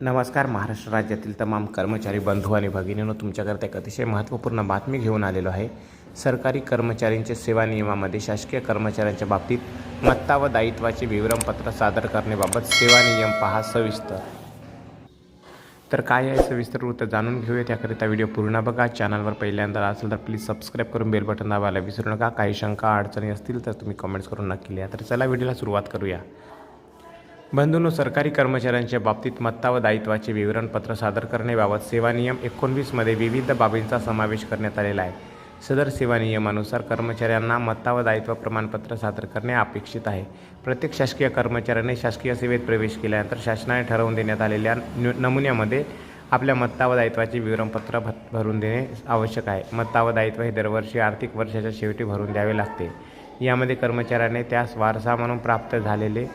नमस्कार. महाराष्ट्र राज्यातील तमाम कर्मचारी बंधू आणि भगिनींनो, तुमच्याकरता एक अतिशय महत्त्वपूर्ण बातमी घेऊन आलेलो आहे. सरकारी कर्मचाऱ्यांच्या सेवा नियमामध्ये शासकीय कर्मचाऱ्यांच्या बाबतीत मत्ता व दायित्वाचे विवरणपत्र सादर करण्याबाबत सेवा नियम पहा सविस्तर. तर काय आहे सविस्तर वृत्त जाणून घेऊया. त्याकरिता व्हिडिओ पूर्ण बघा. चॅनलवर पहिल्यांदा असेल तर प्लीज सबस्क्राईब करून बेल बटन दाबायला विसरू नका. काही शंका अडचणी असतील तर तुम्ही कमेंट्स करून नक्की लिहा. तर चला व्हिडिओला सुरुवात करूया. बंधूंनो, सरकारी कर्मचाऱ्यांच्या बाबतीत मत्ता व दायित्वाचे विवरणपत्र सादर करण्याबाबत सेवा नियम 19 मध्ये विविध बाबींचा समावेश करण्यात आलेला आहे. सदर सेवा नियमानुसार कर्मचाऱ्यांना मत्ता व दायित्व प्रमाणपत्र सादर करणे अपेक्षित आहे. प्रत्येक शासकीय कर्मचाऱ्याने शासकीय सेवेत प्रवेश केल्यानंतर शासनाने ठरवून देण्यात आलेल्या नमुन्यामध्ये आपल्या मत्ता व दायित्वाचे विवरणपत्र भरून देणे आवश्यक आहे. मत्ता व दायित्व हे दरवर्षी आर्थिक वर्षाच्या शेवटी भरून द्यावे लागते. यामध्ये कर्मचाऱ्याने त्यास वारसा म्हणून प्राप्त झालेले,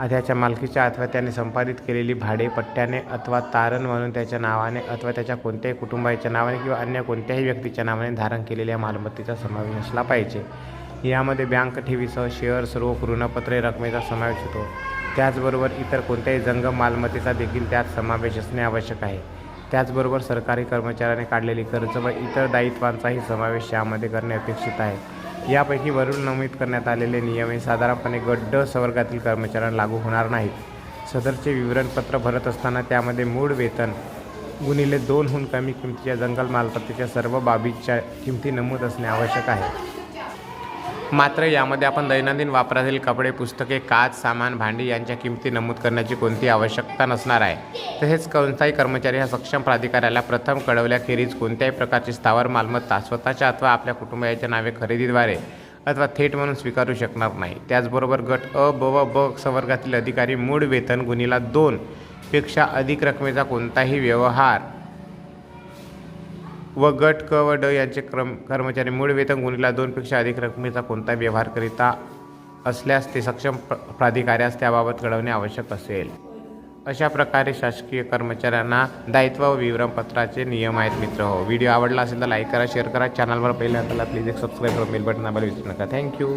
त्याच्या मालकीच्या अथवा त्याने संपादित केलेली भाडे पट्ट्याने अथवा तारण म्हणून त्याच्या नावाने अथवा त्याच्या कोणत्याही कुटुंबाच्या नावाने किंवा अन्य कोणत्याही व्यक्तीच्या नावाने धारण केलेल्या मालमत्तेचा समावेश असला पाहिजे. यामध्ये बँक ठेवीसह शेअर्स, रोख, ऋणपत्रे रकमेचा समावेश होतो. त्याचबरोबर इतर कोणत्याही जंगम मालमत्तेचा देखील त्यात समावेश असणे आवश्यक आहे. त्याचबरोबर सरकारी कर्मचाऱ्याने काढलेली कर्ज व इतर दायित्वांचाही समावेश यामध्ये करणे अपेक्षित आहे. यापैकी वरून नमूद करण्यात आलेले नियम हे साधारणपणे गट ड संवर्गातील कर्मचाऱ्यांना लागू होणार नाहीत. सदरचे विवरणपत्र भरत असताना त्यामध्ये मूळ वेतन गुणिले 2हून कमी किमतीच्या जंगल मालमत्तेच्या सर्व बाबींच्या किमती नमूद असणे आवश्यक आहे. मात्र यामध्ये आपण दैनंदिन वापरातील कपडे, पुस्तके, काच, सामान, भांडी यांच्या किमती नमूद करण्याची कोणतीही आवश्यकता नसणार आहे. तसेच कोणताही कर्मचारी हा सक्षम प्राधिकाऱ्याला प्रथम कळवल्याखेरीज कोणत्याही प्रकारची स्थावर मालमत्ता स्वतःच्या अथवा आपल्या कुटुंबियाच्या नावे खरेदीद्वारे अथवा थेट म्हणून स्वीकारू शकणार नाही. त्याचबरोबर गट अ, ब व ब संवर्गातील अधिकारी मूळ वेतन गुणिले 2 पेक्षा अधिक रकमेचा कोणताही व्यवहार व गट क व ड यांचे कर्मचारी मूळ वेतन गुणिले 2 पेक्षा अधिक रकमेचा कोणताही व्यवहार करीता असल्यास ते सक्षम प्राधिकाऱ्यास त्याबाबत कळवणे आवश्यक असेल. अशा प्रकारे शासकीय कर्मचाऱ्यांना दायित्व व विवरणपत्राचे नियम आहेत. मित्रहो, व्हिडिओ आवडला असेल तर लाईक करा, शेअर करा. चॅनलवर पहिल्यांदा प्लीज एक सबस्क्राईब करून बेल बटन दाबायला विसरू नका. थँक्यू.